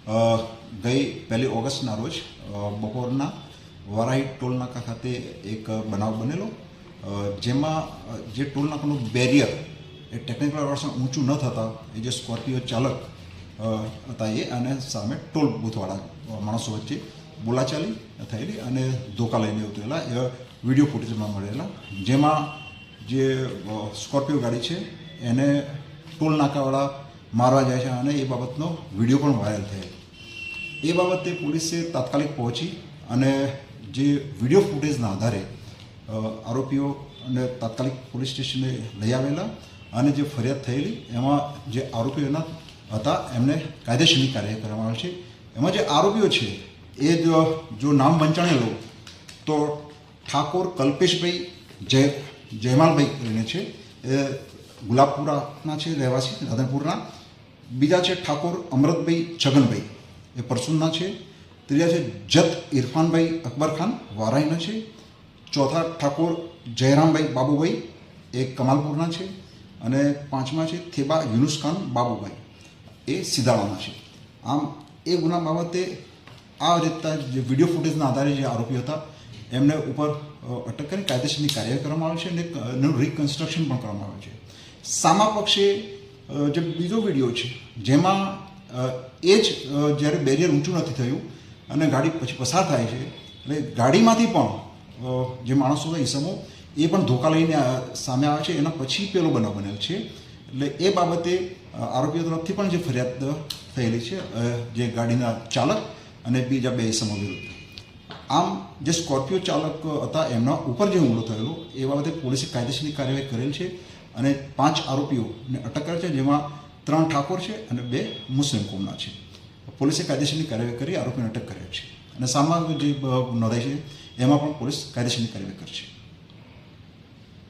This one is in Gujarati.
ગઈ 1 ઓગસ્ટના રોજ બપોરના વરાઈ ટોલનાકા ખાતે એક બનાવ બનેલો, જેમાં જે ટોલનાકાનું બેરિયર એ ટેકનિકલ વર્ષન ઊંચું ન થતાં એ જે સ્કોર્પિયો ચાલક હતા એ અને સામે ટોલ બૂથવાળા માણસો વચ્ચે બોલાચાલી થયેલી અને ધોકા લઈને ઉતરેલા એ વિડીયો ફૂટેજમાં મળેલા, જેમાં જે સ્કોર્પિયો ગાડી છે એને ટોલ નાકાવાળા મારવા જાય છે અને એ બાબતનો વિડીયો પણ વાયરલ થયેલ. એ બાબતે પોલીસે તાત્કાલિક પહોંચી અને જે વિડીયો ફૂટેજના આધારે આરોપીઓને તાત્કાલિક પોલીસ સ્ટેશને લઈ આવેલા અને જે ફરિયાદ થયેલી એમાં જે આરોપીઓના હતા એમને કાયદેસરની કાર્યવાહી કરવામાં આવે છે. એમાં જે આરોપીઓ છે એ જો નામ વંચાણેલો તો ઠાકોર કલ્પેશભાઈ જયમાલભાઈ કરીને છે, એ ગુલાબપુરાના છે, રહેવાસી રાધનપુરના. બીજા છે ઠાકોર અમરતભાઈ છગનભાઈ, એ પરસુનના છે. ત્રીજા છે જત ઇરફાનભાઈ અકબરખાન, વારાઈના છે. ચોથા ઠાકોર જયરામભાઈ બાબુભાઈ, એ કમાલપુરના છે. અને પાંચમા છે થેબા યુનુસખાન બાબુભાઈ, એ સિધાણાના છે. આમ એ ગુના બાબતે આ રીતના જે વિડીયો ફૂટેજના આધારે જે આરોપીઓ હતા એમને ઉપર અટક કરી કાયદેસરની કાર્યવાહી કરવામાં આવે છે અને એનું રિકન્સ્ટ્રક્શન પણ કરવામાં આવે છે. સામા પક્ષે જે બીજો વિડીયો છે જેમાં એ જ જ્યારે બેરિયર ઊંચું નથી થયું અને ગાડી પછી પસાર થાય છે, એટલે ગાડીમાંથી પણ જે માણસો હતા ઈસમો એ પણ ધોકા લઈને સામે આવે છે. એના પછી પેલો બનાવ બનેલ છે. એટલે એ બાબતે આરોપીઓ તરફથી પણ જે ફરિયાદ થયેલી છે જે ગાડીના ચાલક અને બીજા 2 ઈસમો વિરુદ્ધ. આમ જે સ્કોર્પિયો ચાલક હતા એમના ઉપર જે હુમલો થયેલો એ બાબતે પોલીસે કાયદેસરની કાર્યવાહી કરેલ છે અને 5 આરોપીઓને અટક કરેલ છે, જેમાં 3 ઠાકોર છે અને 2 મુસ્લિમ કોમના છે. પોલીસે કાયદેસરની કાર્યવાહી કરી આરોપીને અટક કર્યા છે અને સામા જે નોંધાઈ છે એમાં પણ પોલીસ કાયદેસરની કાર્યવાહી કરશે.